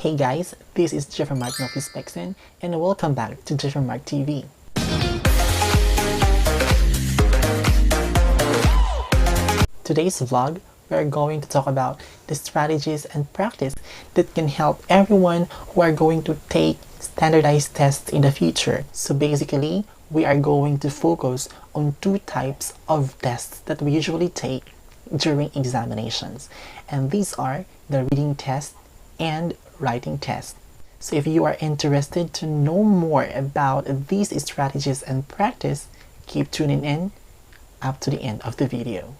Hey guys, this is Jephermarkpecson and welcome back to Jephermark TV. Today's vlog, we are going to talk about the strategies and practice that can help everyone who are going to take standardized tests in the future. So basically, we are going to focus on two types of tests that we usually take during examinations, and these are the reading test and writing test. So if you are interested to know more about these strategies and practice, keep tuning in up to the end of the video.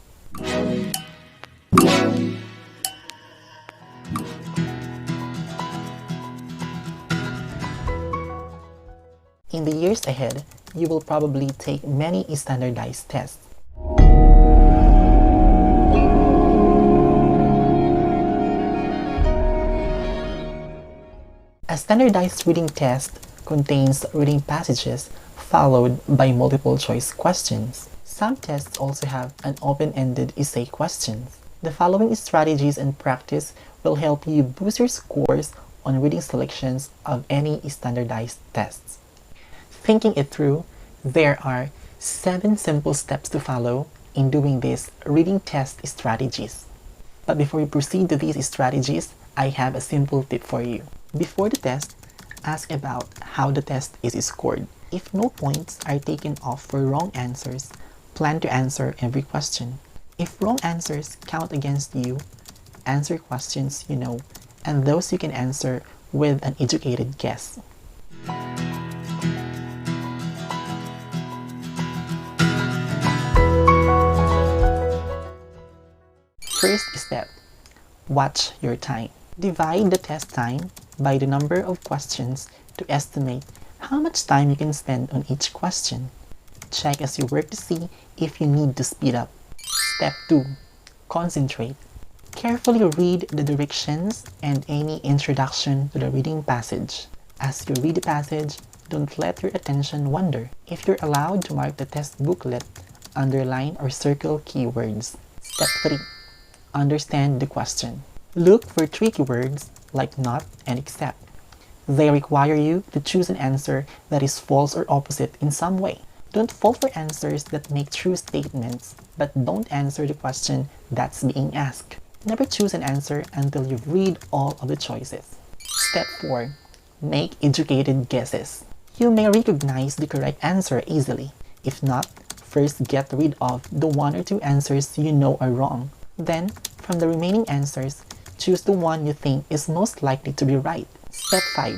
In the years ahead, you will probably take many standardized tests. A standardized reading test contains reading passages followed by multiple choice questions. Some tests also have an open-ended essay questions. The following strategies and practice will help you boost your scores on reading selections of any standardized tests. Thinking it through, there are 7 simple steps to follow in doing these reading test strategies. But before we proceed to these strategies, I have a simple tip for you. Before the test, ask about how the test is scored. If no points are taken off for wrong answers, plan to answer every question. If wrong answers count against you, answer questions you know and those you can answer with an educated guess. First step, watch your time. Divide the test time by the number of questions to estimate how much time you can spend on each question. Check as you work to see if you need to speed up. Step 2. Concentrate. Carefully read the directions and any introduction to the reading passage. As you read the passage, don't let your attention wander. If you're allowed to mark the test booklet, underline or circle keywords. Step 3. Understand the question. Look for tricky words like not and except. They require you to choose an answer that is false or opposite in some way. Don't fall for answers that make true statements, but don't answer the question that's being asked. Never choose an answer until you've read all of the choices. Step 4. Make educated guesses. You may recognize the correct answer easily. If not, first get rid of the 1 or 2 answers you know are wrong. Then, from the remaining answers, choose the one you think is most likely to be right. Step 5.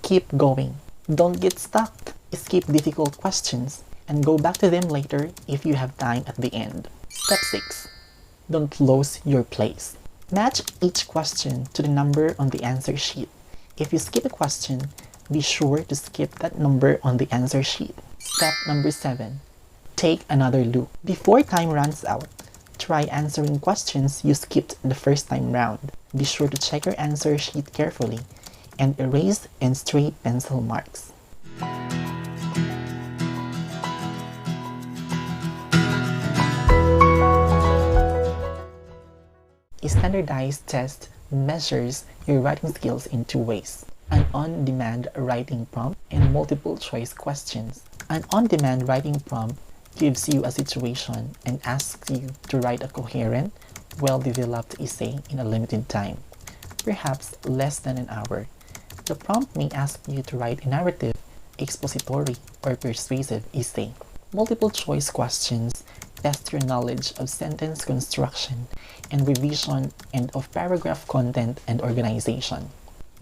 Keep going. Don't get stuck. Skip difficult questions and go back to them later if you have time at the end. Step 6. Don't lose your place. Match each question to the number on the answer sheet. If you skip a question, be sure to skip that number on the answer sheet. Step number 7. Take another look. Before time runs out, try answering questions you skipped the first time round. Be sure to check your answer sheet carefully and erase and straight pencil marks. A standardized test measures your writing skills in 2 ways: an on-demand writing prompt and multiple choice questions. An on-demand writing prompt gives you a situation and asks you to write a coherent, well-developed essay in a limited time, perhaps less than an hour. The prompt may ask you to write a narrative, expository, or persuasive essay. Multiple choice questions test your knowledge of sentence construction and revision and of paragraph content and organization.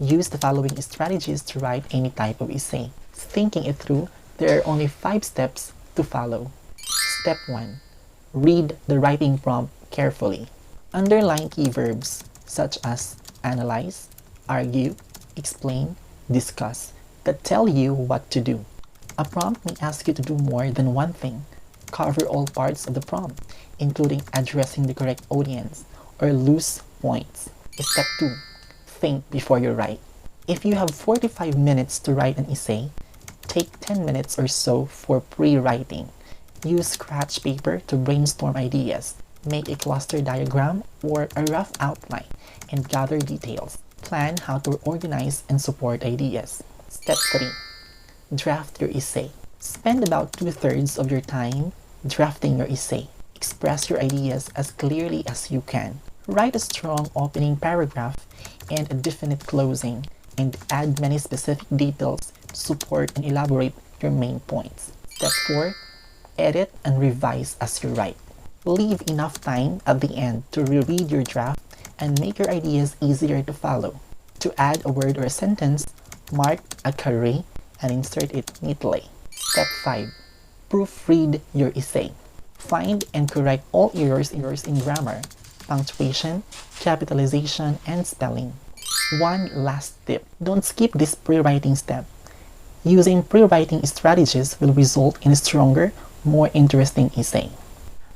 Use the following strategies to write any type of essay. Thinking it through, there are only 5 steps to follow. Step 1. Read the writing prompt carefully. Underline key verbs such as analyze, argue, explain, discuss that tell you what to do. A prompt may ask you to do more than one thing. Cover all parts of the prompt, including addressing the correct audience or loose points. Step 2. Think before you write. If you have 45 minutes to write an essay, take 10 minutes or so for pre-writing. Use scratch paper to brainstorm ideas. Make a cluster diagram or a rough outline and gather details. Plan how to organize and support ideas. Step 3. Draft your essay. Spend about 2/3 of your time drafting your essay. Express your ideas as clearly as you can. Write a strong opening paragraph and a definite closing, and add many specific details to support and elaborate your main points. Step 4. Edit and revise as you write. Leave enough time at the end to reread your draft and make your ideas easier to follow. To add a word or a sentence, mark a caret and insert it neatly. Step 5. Proofread your essay. Find and correct all errors in grammar, punctuation, capitalization, and spelling. One last tip. Don't skip this pre-writing step. Using pre-writing strategies will result in a stronger, more interesting essay.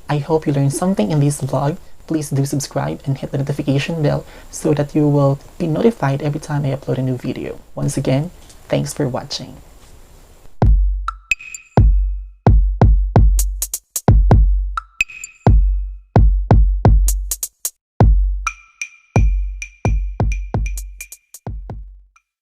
I hope you learned something in this vlog. Please do subscribe and hit the notification bell so that you will be notified every time I upload a new video. Once again, thanks for watching.